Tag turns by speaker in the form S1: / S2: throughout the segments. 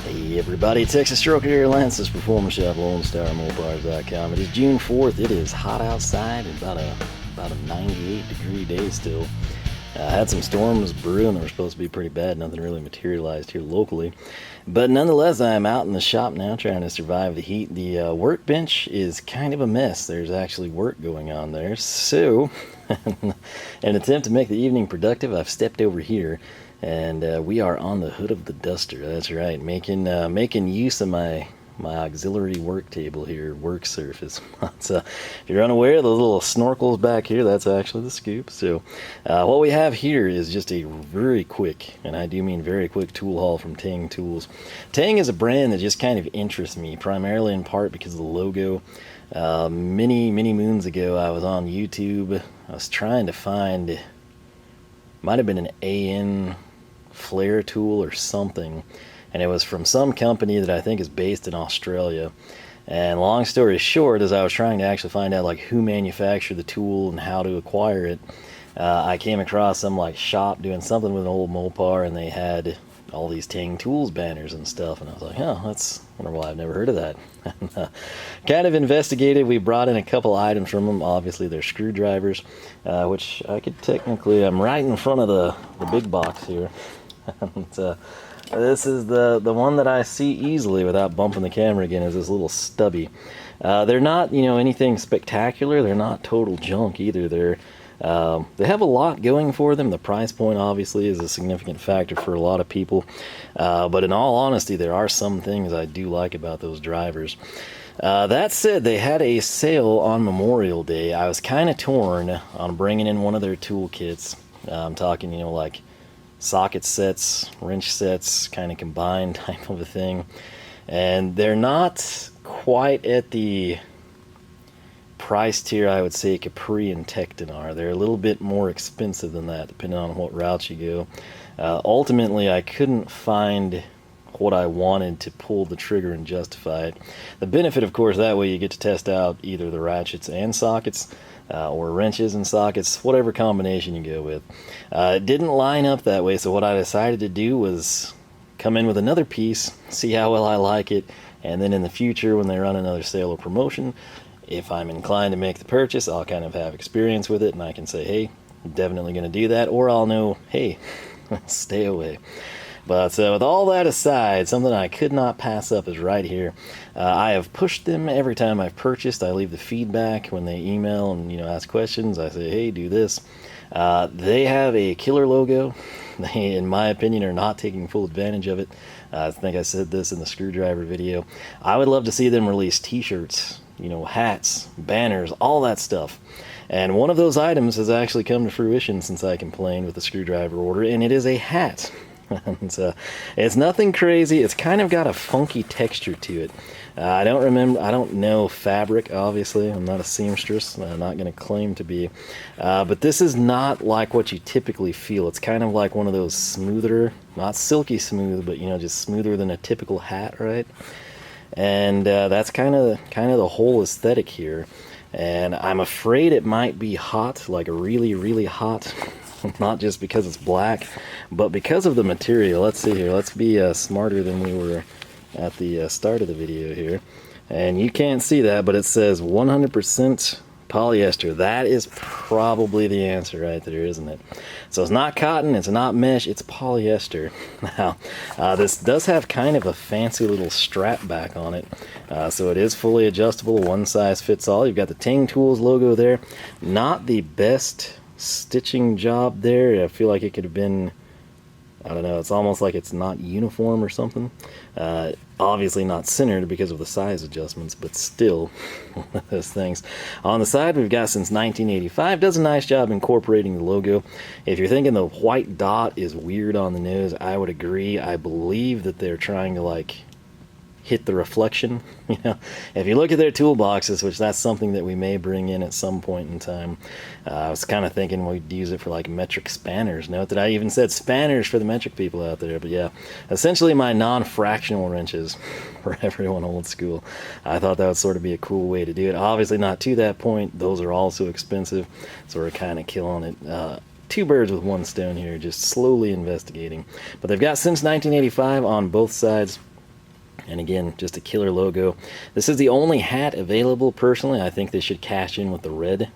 S1: Hey everybody, Texas Stroker here, Lance's Performance Shop, LoneStarMopars.com. It is June 4th. It is hot outside, about a 98 degree day still. I had some storms brewing that were supposed to be pretty bad. Nothing really materialized here locally. But nonetheless, I'm out in the shop now trying to survive the heat. The workbench is kind of a mess. There's actually work going on there. So, in an attempt to make the evening productive, I've stepped over here. And we are on the hood of the duster. That's right, making use of my auxiliary work table here, work surface. So, if you're unaware, those little snorkels back here, that's actually the scoop. So what we have here is just a very quick, and I do mean very quick, tool haul from Teng Tools. Teng is a brand that just kind of interests me, primarily in part because of the logo. Many moons ago, I was on YouTube. I was trying to find, might have been an AN flare tool or something, and it was from some company that I think is based in Australia. And long story short, as I was trying to actually find out like who manufactured the tool and how to acquire it, I came across some like shop doing something with an old Mopar, and they had all these Teng Tools banners and stuff, and I was like, oh, that's wonderful, I've never heard of that. And, kind of investigated. We brought in a couple items from them. Obviously they're screwdrivers, which I could technically, I'm right in front of the big box here. And, this is the one that I see easily without bumping the camera again, is this little stubby. They're not, anything spectacular. They're not total junk either. They have a lot going for them. The price point obviously is a significant factor for a lot of people. But in all honesty, there are some things I do like about those drivers. That said, they had a sale on Memorial Day. I was kind of torn on bringing in one of their tool kits. I'm talking, like socket sets, wrench sets, kind of combined type of a thing. And they're not quite at the price tier I would say Capri and Tecton are. They're a little bit more expensive than that, depending on what route you go. Ultimately, I couldn't find what I wanted to pull the trigger and justify it. The benefit, of course, that way you get to test out either the ratchets and sockets, or wrenches and sockets, whatever combination you go with. It didn't line up that way, so what I decided to do was come in with another piece, see how well I like it, and then in the future when they run another sale or promotion, if I'm inclined to make the purchase, I'll kind of have experience with it, and I can say, hey, I'm definitely going to do that, or I'll know, hey, stay away. But with all that aside, something I could not pass up is right here. I have pushed them every time I've purchased. I leave the feedback when they email and ask questions. I say, hey, do this. They have a killer logo. They, in my opinion, are not taking full advantage of it. I think I said this in the screwdriver video. I would love to see them release t-shirts, hats, banners, all that stuff. And one of those items has actually come to fruition since I complained with the screwdriver order, and it is a hat. And, it's nothing crazy. It's kind of got a funky texture to it. I don't know fabric, obviously. I'm not a seamstress. I'm not going to claim to be. But this is not like what you typically feel. It's kind of like one of those smoother, not silky smooth, but just smoother than a typical hat, right? And that's kind of the whole aesthetic here. And I'm afraid it might be hot, like really, really hot. Not just because it's black, but because of the material. Let's see here. Let's be smarter than we were at the start of the video here. And you can't see that, but it says 100% polyester. That is probably the answer right there, isn't it? So it's not cotton, it's not mesh, it's polyester. Now, this does have kind of a fancy little strap back on it. So it is fully adjustable, one size fits all. You've got the Teng Tools logo there. Not the best stitching job there. I feel like it could have been, I don't know, it's almost like it's not uniform or something. Obviously not centered because of the size adjustments, but still, one of those things. On the side, we've got since 1985. Does a nice job incorporating the logo. If you're thinking the white dot is weird on the nose, I would agree. I believe that they're trying to hit the reflection. If you look at their toolboxes, which that's something that we may bring in at some point in time. I was kind of thinking we'd use it for metric spanners. Note that I even said spanners for the metric people out there, but yeah, essentially my non-fractional wrenches for everyone old school. I thought that would sort of be a cool way to do it. Obviously not to that point. Those are also expensive, so we're kind of killing it. Two birds with one stone here, just slowly investigating. But they've got since 1985 on both sides. And again, just a killer logo. This is the only hat available. Personally, I think they should cash in with the red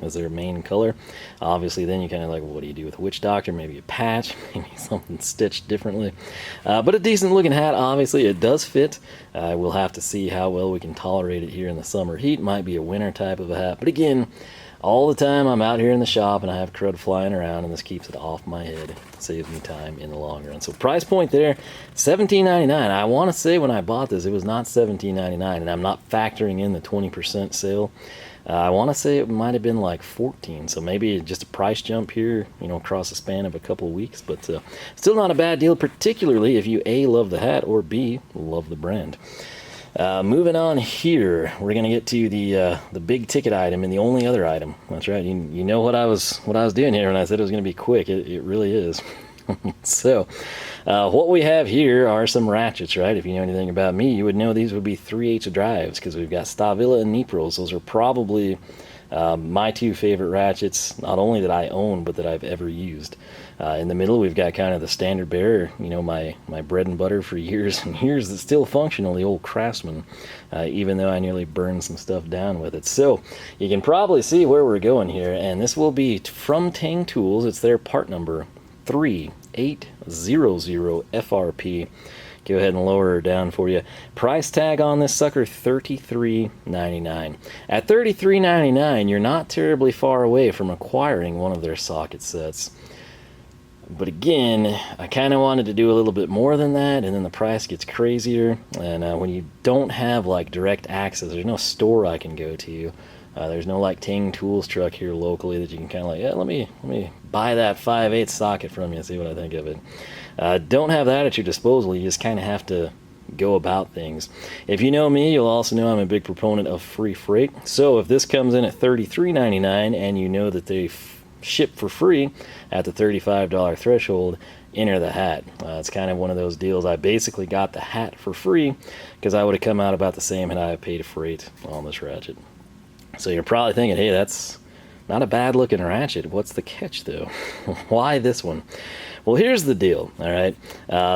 S1: as their main color. Obviously, then you kind of like, well, what do you do with Witch Doctor? Maybe a patch, maybe something stitched differently. But a decent looking hat, obviously. It does fit. We'll have to see how well we can tolerate it here in the summer heat. Might be a winter type of a hat. But again, all the time I'm out here in the shop and I have crud flying around, and this keeps it off my head. Saves me time in the long run. So price point there, $17.99. I want to say when I bought this, it was not $17.99, and I'm not factoring in the 20% sale. I want to say it might have been like $14, so maybe just a price jump here, you know, across the span of a couple of weeks, but still not a bad deal, particularly if you A, love the hat, or B, love the brand. Moving on here, we're gonna get to the big ticket item and the only other item. That's right. You know what I was doing here when I said it was gonna be quick. It really is. So, what we have here are some ratchets, right? If you know anything about me, you would know these would be 3/8 drives, because we've got Stavilla and Nipros. Those are probably my two favorite ratchets, not only that I own, but that I've ever used. In the middle, we've got kind of the standard bearer, you know, my bread and butter for years and years that's still functional, the old Craftsman, even though I nearly burned some stuff down with it. So you can probably see where we're going here, and this will be from Teng Tools. It's their part number 3800 FRP. Go ahead and lower her down for you. Price tag on this sucker, $33.99. At $33.99, you're not terribly far away from acquiring one of their socket sets. But again, I kind of wanted to do a little bit more than that, and then the price gets crazier. And when you don't have like direct access, there's no store I can go to. There's no like Teng Tools truck here locally that you can kind of like, yeah, let me buy that 5/8 socket from you and see what I think of it. Don't have that at your disposal. You just kind of have to go about things. If you know me, you'll also know I'm a big proponent of free freight. So if this comes in at $33.99 and you know that they ship for free at the $35 threshold, enter the hat. It's kind of one of those deals. I basically got the hat for free because I would have come out about the same had I paid freight on this ratchet. So you're probably thinking, hey, that's not a bad looking ratchet. What's the catch though? Why this one? Well, here's the deal. All right,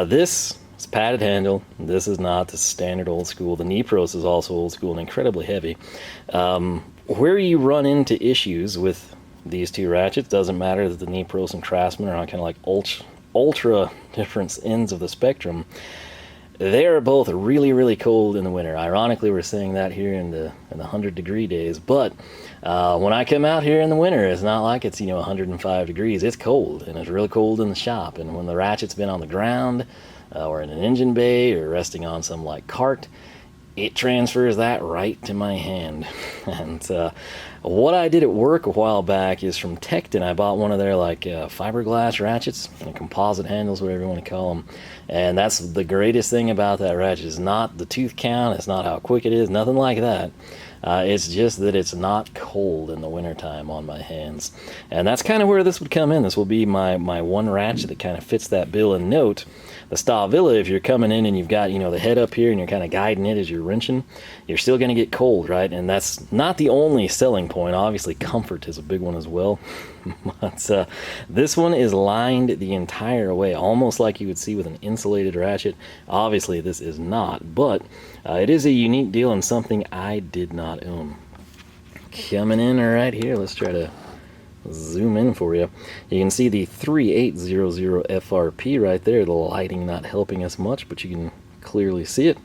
S1: this is padded handle. This is not the standard old school. The Nipros is also old school and incredibly heavy. Where you run into issues with these two ratchets, doesn't matter that the Nipros and Craftsman are on kind of like ultra different ends of the spectrum. They are both really, really cold in the winter. Ironically, we're saying that here in the 100-degree days, but when I come out here in the winter, it's not like it's 105 degrees. It's cold, and it's really cold in the shop. And when the ratchet's been on the ground or in an engine bay or resting on some like cart, it transfers that right to my hand. And what I did at work a while back is from Tecton, I bought one of their like fiberglass ratchets, composite handles, whatever you want to call them. And that's the greatest thing about that ratchet. Is not the tooth count, it's not how quick it is, nothing like that. It's just that it's not cold in the wintertime on my hands. And that's kind of where this would come in. This will be my one ratchet that kind of fits that bill. And note, the Stavilla, if you're coming in and you've got, the head up here and you're kind of guiding it as you're wrenching, you're still going to get cold, right? And that's not the only selling point. Obviously, comfort is a big one as well. But this one is lined the entire way, almost like you would see with an insulated ratchet. Obviously, this is not, but it is a unique deal and something I did not own. Coming in right here, let's try to zoom in for you. You can see the 3800 FRP right there. The lighting not helping us much, but you can clearly see it.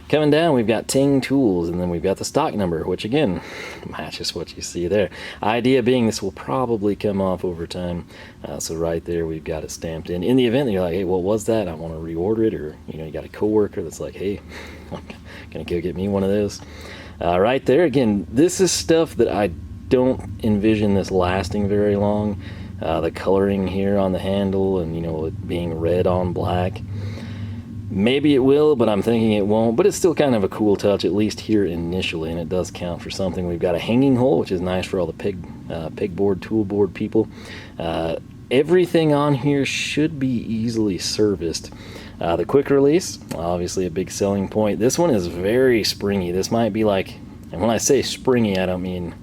S1: Coming down, we've got Teng Tools, and then we've got the stock number, which again matches what you see there. Idea being this will probably come off over time. So right there, we've got it stamped in. In the event that you're like, hey, what was that? I want to reorder it, or you got a coworker that's like, hey, I'm gonna go get me one of those. Right there, again, this is stuff that I don't envision this lasting very long. The coloring here on the handle, and it being red on black. Maybe it will, but I'm thinking it won't. But it's still kind of a cool touch, at least here initially, and it does count for something. We've got a hanging hole, which is nice for all the pegboard, toolboard people. Everything on here should be easily serviced. The quick release, obviously a big selling point. This one is very springy. This might be like, and when I say springy, I don't mean,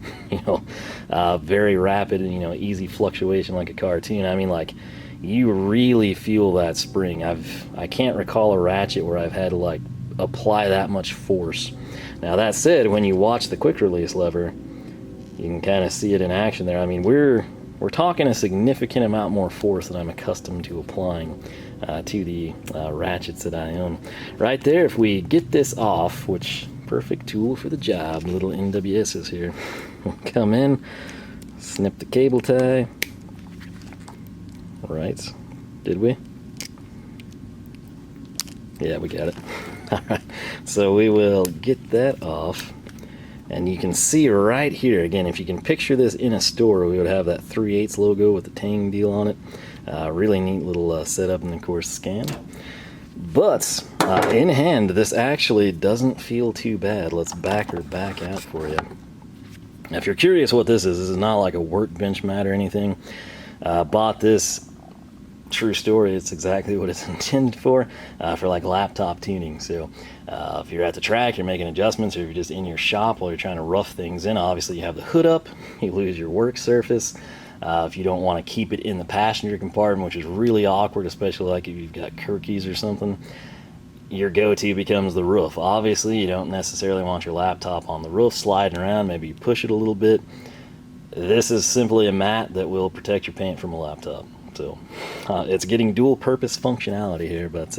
S1: very rapid and, easy fluctuation like a cartoon. I mean like, you really feel that spring. I can't recall a ratchet where I've had to like apply that much force. Now that said, when you watch the quick release lever, you can kind of see it in action there. I mean, we're talking a significant amount more force than I'm accustomed to applying to the ratchets that I own. Right there, if we get this off, which perfect tool for the job, little NWSs here. We'll come in, snip the cable tie. Right, did we? Yeah, we got it. All right, so we will get that off. And you can see right here, again, if you can picture this in a store, we would have that 3/8 logo with the Teng deal on it. Really neat little setup, and of course scan. But in hand, this actually doesn't feel too bad. Let's back her back out for you. Now, if you're curious what this is not like a workbench mat or anything. Bought this, true story, it's exactly what it's intended for like laptop tuning. So if you're at the track, you're making adjustments, or if you're just in your shop while you're trying to rough things in, obviously you have the hood up, you lose your work surface. If you don't want to keep it in the passenger compartment, which is really awkward, especially like if you've got Kirkies or something, your go-to becomes the roof. Obviously you don't necessarily want your laptop on the roof sliding around. Maybe you push it a little bit. This is simply a mat that will protect your paint from a laptop. So it's getting dual purpose functionality here. But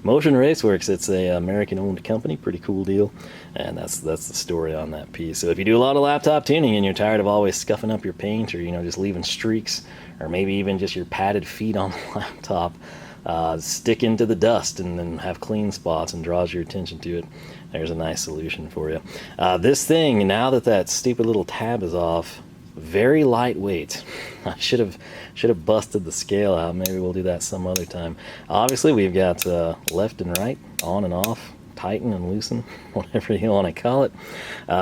S1: Motion Raceworks, it's a American owned company, pretty cool deal, and that's the story on that piece. So if you do a lot of laptop tuning and you're tired of always scuffing up your paint, or just leaving streaks, or maybe even just your padded feet on the laptop stick into the dust and then have clean spots and draws your attention to it, there's a nice solution for you. This thing, now that stupid little tab is off, very lightweight. I should have busted the scale out. Maybe we'll do that some other time. Obviously we've got left and right, on and off, tighten and loosen, whatever you want to call it.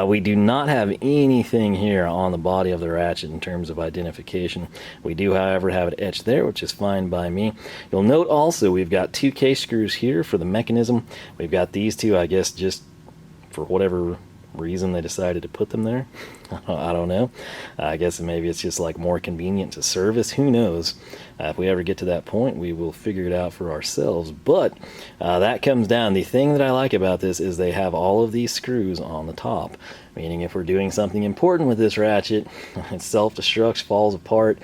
S1: We do not have anything here on the body of the ratchet in terms of identification. We do, however, have it etched there, which is fine by me. You'll note also we've got 2 case screws here for the mechanism. We've got these 2, I guess, just for whatever reason they decided to put them there. I don't know. I guess maybe it's just like more convenient to service. Who knows? If we ever get to that point, we will figure it out for ourselves. But that comes down. The thing that I like about this is they have all of these screws on the top, meaning if we're doing something important with this ratchet, it self-destructs, falls apart,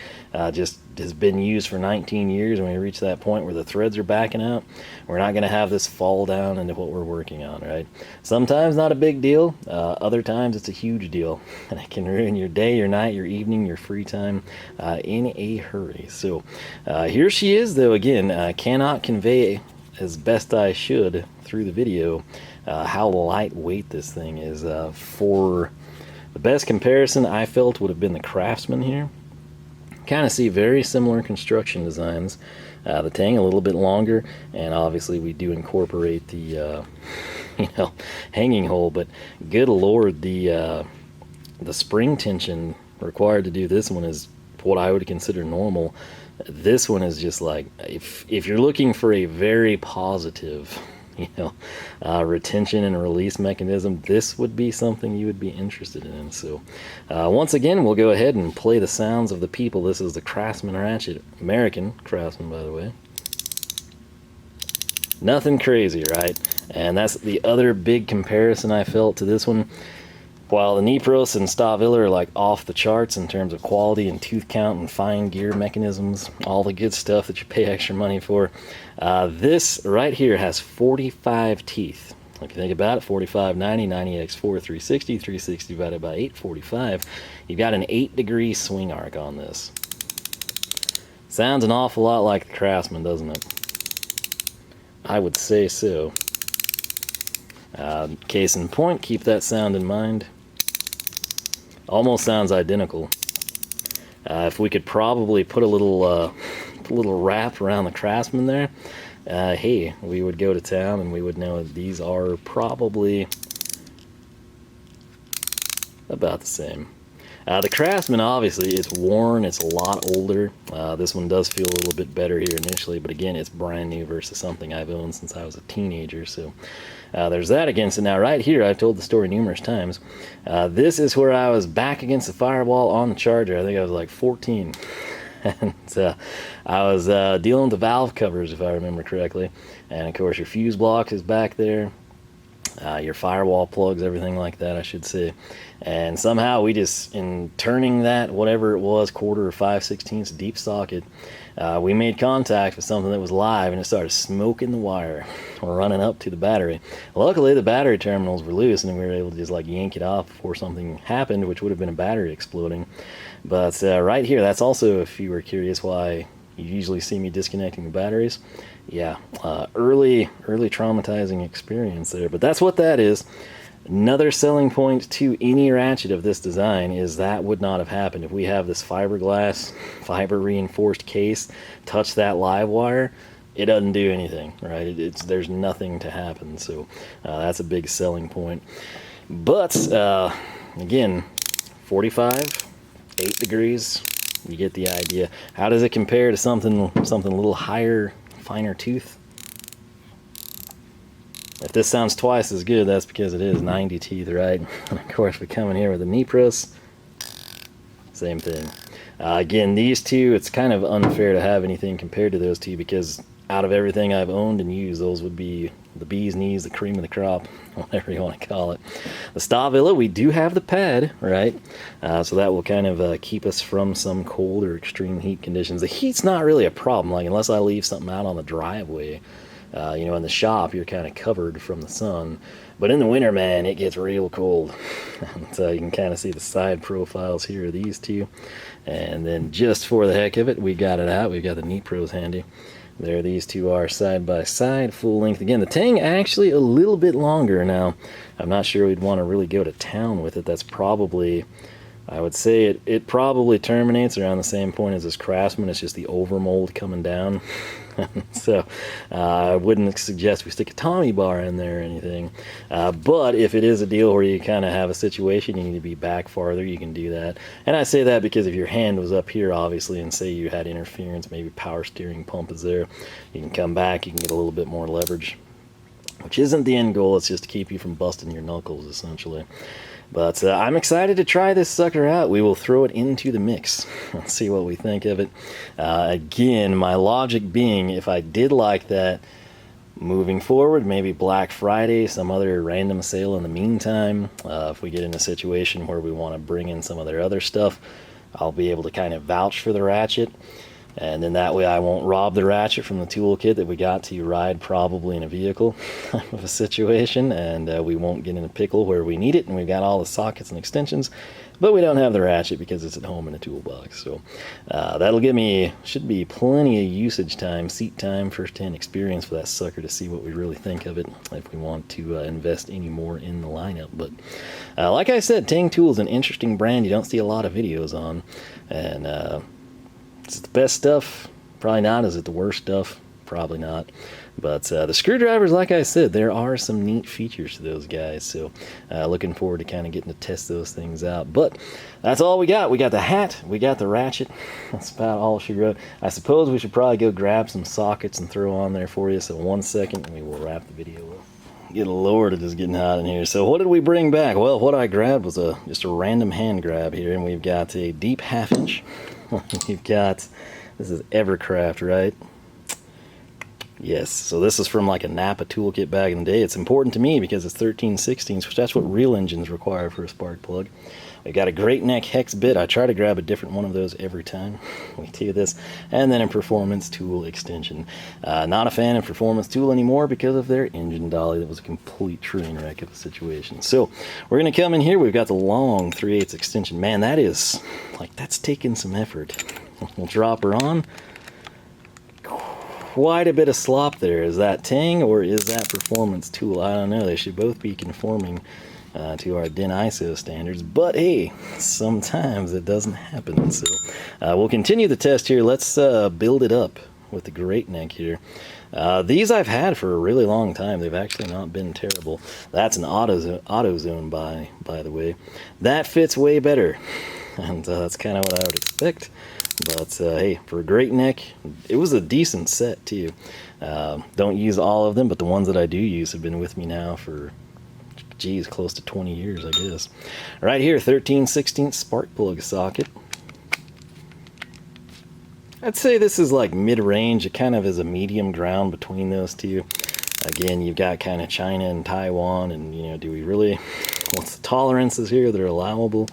S1: just has been used for 19 years, and we reach that point where the threads are backing out, we're not going to have this fall down into what we're working on, right? Sometimes not a big deal, other times it's a huge deal, and it can ruin your day, your night, your evening, your free time in a hurry. So here she is, though. Again, cannot convey as best I should through the video how lightweight this thing is. For the best comparison I felt would have been the Craftsman here. Kind of see very similar construction designs. The Teng a little bit longer, and obviously we do incorporate the hanging hole, but good lord, the spring tension required to do this one is what I would consider normal. This one is just like, if you're looking for a very positive retention and release mechanism, this would be something you would be interested in. So once again, we'll go ahead and play the sounds of the people. This is the Craftsman ratchet, American Craftsman, by the way. Nothing crazy, right? And that's the other big comparison I felt to this one. While the Nipros and Stavilla are like off the charts in terms of quality and tooth count and fine gear mechanisms, all the good stuff that you pay extra money for, this right here has 45 teeth. If you think about it, 45, 90, 90x4, 360, 360 divided by 8, 45. You've got an 8-degree swing arc on this. Sounds an awful lot like the Craftsman, doesn't it? I would say so. Case in point, keep that sound in mind. Almost sounds identical. If we could probably put a little wrap around the Craftsman there, hey, we would go to town and we would know these are probably about the same. The Craftsman, obviously, it's worn, it's a lot older. This one does feel a little bit better here initially, but again, it's brand new versus something I've owned since I was a teenager, so there's that against it. Now, right here, I've told the story numerous times. This is where I was back against the firewall on the Charger. I think I was like 14. And I was dealing with the valve covers, if I remember correctly. And, of course, your fuse block is back there. your firewall plugs, everything like that, I should say. And somehow we just, in turning that, whatever it was, 1/4 or 5/16 deep socket, we made contact with something that was live, and it started smoking the wire running up to the battery. Luckily, the battery terminals were loose, and we were able to just like yank it off before something happened, which would have been a battery exploding. But right here, that's also, if you were curious why you usually see me disconnecting the batteries. Yeah, early traumatizing experience there, but that's what that is. Another selling point to any Ratchet of this design is that would not have happened if we have this fiberglass, fiber reinforced case touch that live wire. It doesn't do anything, right? There's nothing to happen, so that's a big selling point. But again, 45, 8 degrees. You get the idea. How does it compare to something a little higher, finer tooth? If this sounds twice as good, that's because it is 90 teeth, right? And of course, we come in here with the Mopars. Same thing. Again, these two, it's kind of unfair to have anything compared to those two, because out of everything I've owned and used, those would be the bee's knees, the cream of the crop, whatever you want to call it. The Stavilla, we do have the pad, right? So that will kind of keep us from some cold or extreme heat conditions. The heat's not really a problem, like unless I leave something out on the driveway. You know, in the shop, you're kind of covered from the sun. But in the winter, man, it gets real cold. So you can kind of see the side profiles here of these two. And then just for the heck of it, we got it out. We've got the Mopars handy. There these two are side by side, full length. Again, the Teng actually a little bit longer now. I'm not sure we'd want to really go to town with it. That's probably, I would say it probably terminates around the same point as this Craftsman. It's just the overmold coming down. So I wouldn't suggest we stick a Tommy bar in there or anything. But if it is a deal where you kind of have a situation, you need to be back farther, you can do that. And I say that because if your hand was up here, obviously, and say you had interference, maybe power steering pump is there, you can come back, you can get a little bit more leverage, which isn't the end goal. It's just to keep you from busting your knuckles, essentially. But I'm excited to try this sucker out. We will throw it into the mix. Let's see what we think of it. Again, my logic being, if I did like that, moving forward, maybe Black Friday, some other random sale in the meantime, if we get in a situation where we want to bring in some of their other stuff, I'll be able to kind of vouch for the Ratchet. And then that way I won't rob the Ratchet from the toolkit that we got to ride probably in a vehicle of a situation, and we won't get in a pickle where we need it and we've got all the sockets and extensions, but we don't have the Ratchet because it's at home in a toolbox. So that'll give me, should be plenty of usage time, seat time, first-hand experience for that sucker to see what we really think of it if we want to invest any more in the lineup. But like I said, Teng Tools is an interesting brand you don't see a lot of videos on, and is it the best stuff? Probably not. Is it the worst stuff? Probably not. But the screwdrivers, like I said, there are some neat features to those guys. So looking forward to kind of getting to test those things out. But that's all we got. We got the hat. We got the Ratchet. That's about all she wrote. I suppose we should probably go grab some sockets and throw on there for you. So 1 second and we will wrap the video up. Good Lord, it is getting hot in here. So what did we bring back? Well, what I grabbed was just a random hand grab here. And we've got a deep 1/2 inch. You've got, this is Evercraft, right? Yes, so this is from like a Napa toolkit back in the day. It's important to me because it's 13/16, which that's what real engines require for a spark plug. We got a Great Neck hex bit. I try to grab a different one of those every time we do this. And then a Performance Tool extension. Not a fan of Performance Tool anymore because of their engine dolly. That was a complete train wreck of a situation. So we're going to come in here. We've got the long 3/8 extension. Man, that is, like, that's taking some effort. We'll drop her on. Quite a bit of slop there. Is that Teng or is that Performance Tool? I don't know. They should both be conforming to our DIN ISO standards, but hey, sometimes it doesn't happen. So we'll continue the test here. Let's build it up with the Great Neck here. These I've had for a really long time. They've actually not been terrible. That's an AutoZone by the way. That fits way better, and that's kind of what I would expect. But hey, for a Great Neck, it was a decent set too. Don't use all of them, but the ones that I do use have been with me now for, geez, close to 20 years, I guess. Right here, 13/16 spark plug socket. I'd say this is like mid-range. It kind of is a medium ground between those two. Again, you've got kind of China and Taiwan, and you know, do we really, what's the tolerances here that are allowable?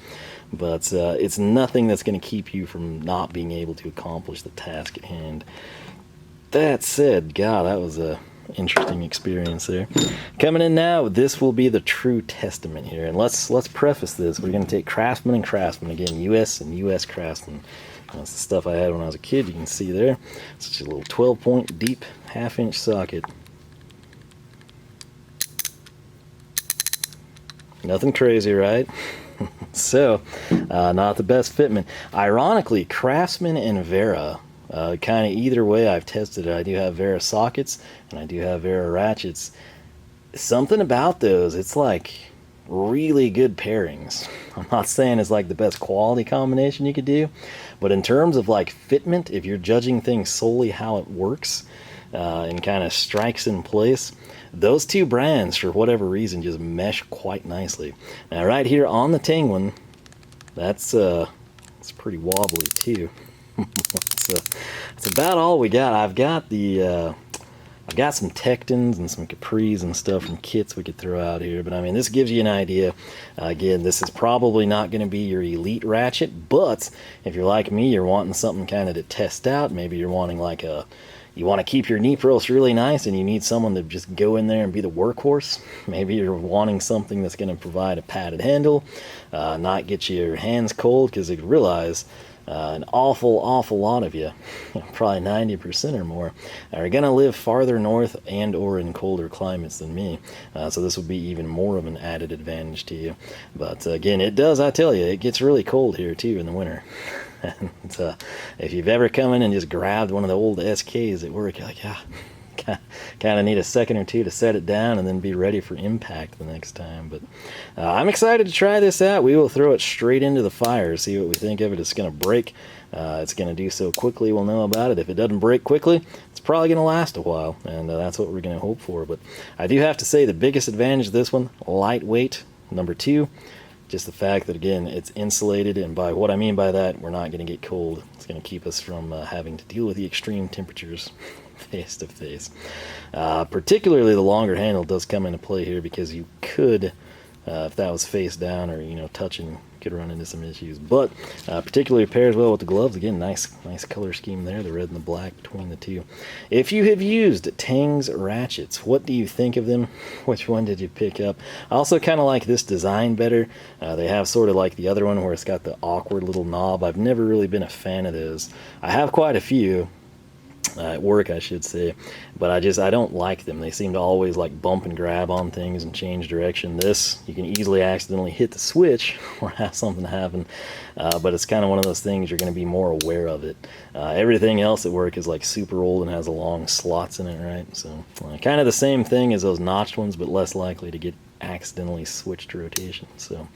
S1: But it's nothing that's going to keep you from not being able to accomplish the task at hand. That said, God, that was a interesting experience there. Coming in now, this will be the true testament here, and let's preface this. We're going to take Craftsman and Craftsman again, U.S. and U.S. Craftsman. That's the stuff I had when I was a kid. You can see there. It's just a little 12-point deep half-inch socket. Nothing crazy, right? So, not the best fitment. Ironically, Craftsman and Vera, kind of either way I've tested it. I do have Vera sockets, and I do have Vera ratchets. Something about those, it's like really good pairings. I'm not saying it's like the best quality combination you could do, but in terms of like fitment, if you're judging things solely how it works, and kind of strikes in place, those two brands, for whatever reason, just mesh quite nicely. Now, right here on the Teng one, that's it's pretty wobbly too. That's about all we got. I've got some Tectons and some Capris and stuff from kits we could throw out here, but I mean, this gives you an idea. Again, this is probably not going to be your elite ratchet, but if you're like me, you're wanting something kind of to test out. Maybe you're wanting like you want to keep your knee pros really nice and you need someone to just go in there and be the workhorse. Maybe you're wanting something that's going to provide a padded handle, not get your hands cold, because you realize an awful lot of you, probably 90% or more, are going to live farther north and or in colder climates than me. So this would be even more of an added advantage to you. But again, it does, I tell you, it gets really cold here too in the winter. And if you've ever come in and just grabbed one of the old SKs at work, you're like, yeah, kind of need a second or two to set it down and then be ready for impact the next time. But I'm excited to try this out. We will throw it straight into the fire, see what we think of it. It's going to break. It's going to do so quickly, we'll know about it. If it doesn't break quickly, it's probably going to last a while, and that's what we're going to hope for. But I do have to say the biggest advantage of this one, lightweight. Number two, just the fact that, again, it's insulated, and by what I mean by that, we're not going to get cold. It's going to keep us from having to deal with the extreme temperatures face to face. Particularly the longer handle does come into play here, because you could, if that was face down or, you know, touching, could run into some issues. But particularly pairs well with the gloves. Again, nice color scheme there, the red and the black between the two. If you have used Teng's ratchets, what do you think of them? Which one did you pick up? I also kind of like this design better. They have sort of like the other one where it's got the awkward little knob. I've never really been a fan of those. I have quite a few. At work, I should say, but I don't like them. They seem to always like bump and grab on things and change direction. This, you can easily accidentally hit the switch or have something happen, but it's kind of one of those things you're going to be more aware of it. Everything else at work is like super old and has long slots in it, right? So kind of the same thing as those notched ones, but less likely to get accidentally switched to rotation. So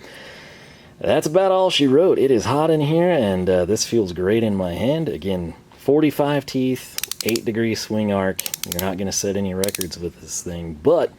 S1: that's about all she wrote. It is hot in here, and this feels great in my hand. Again, 45 teeth, 8-degree swing arc. You're not going to set any records with this thing, but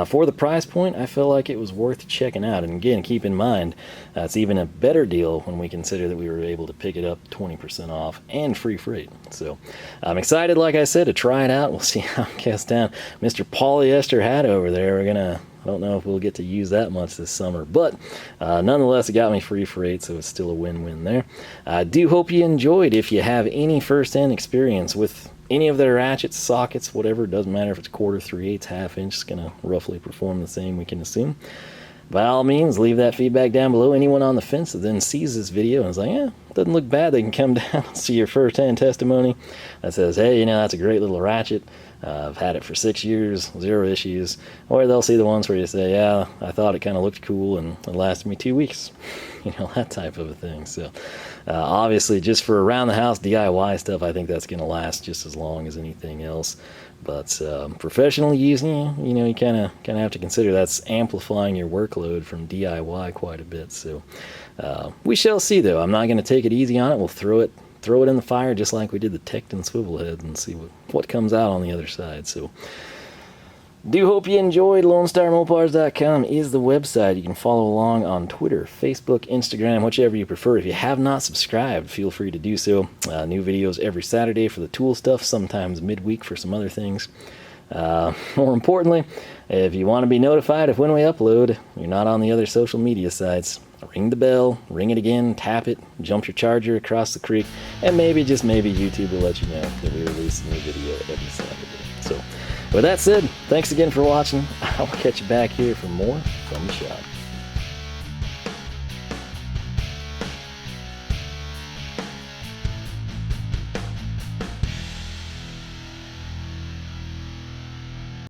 S1: for the price point, I felt like it was worth checking out. And again, keep in mind, it's even a better deal when we consider that we were able to pick it up 20% off and free freight. So I'm excited, like I said, to try it out. We'll see how it gets down. Mr. Polyester hat over there, I don't know if we'll get to use that much this summer, but nonetheless, it got me free freight, so it's still a win-win there. I do hope you enjoyed. If you have any first-hand experience with any of their ratchets, sockets, whatever, it doesn't matter if it's quarter, 3/8, half-inch, it's going to roughly perform the same, we can assume. By all means, leave that feedback down below. Anyone on the fence that then sees this video and is like, yeah, it doesn't look bad, they can come down and see your first-hand testimony that says, hey, you know, that's a great little ratchet. I've had it for 6 years, 0 issues. Or they'll see the ones where you say, yeah, I thought it kind of looked cool and it lasted me 2 weeks. You know, that type of a thing. So obviously, just for around the house DIY stuff, I think that's going to last just as long as anything else. But professionally using, you know, you kind of have to consider that's amplifying your workload from DIY quite a bit. So we shall see, though. I'm not going to take it easy on it. We'll throw it in the fire just like we did the Tecton swivel head and see what comes out on the other side. So do hope you enjoyed. LoneStarMopars.com is the website. You can follow along on Twitter, Facebook, Instagram, whichever you prefer. If you have not subscribed, feel free to do so. New videos every Saturday for the tool stuff, sometimes midweek for some other things. More importantly, if you want to be notified of when we upload, you're not on the other social media sites, ring the bell, ring it again, tap it, jump your charger across the creek, and maybe, just maybe, YouTube will let you know that we release a new video every Saturday. So, with that said, thanks again for watching. I'll catch you back here for more from the shop.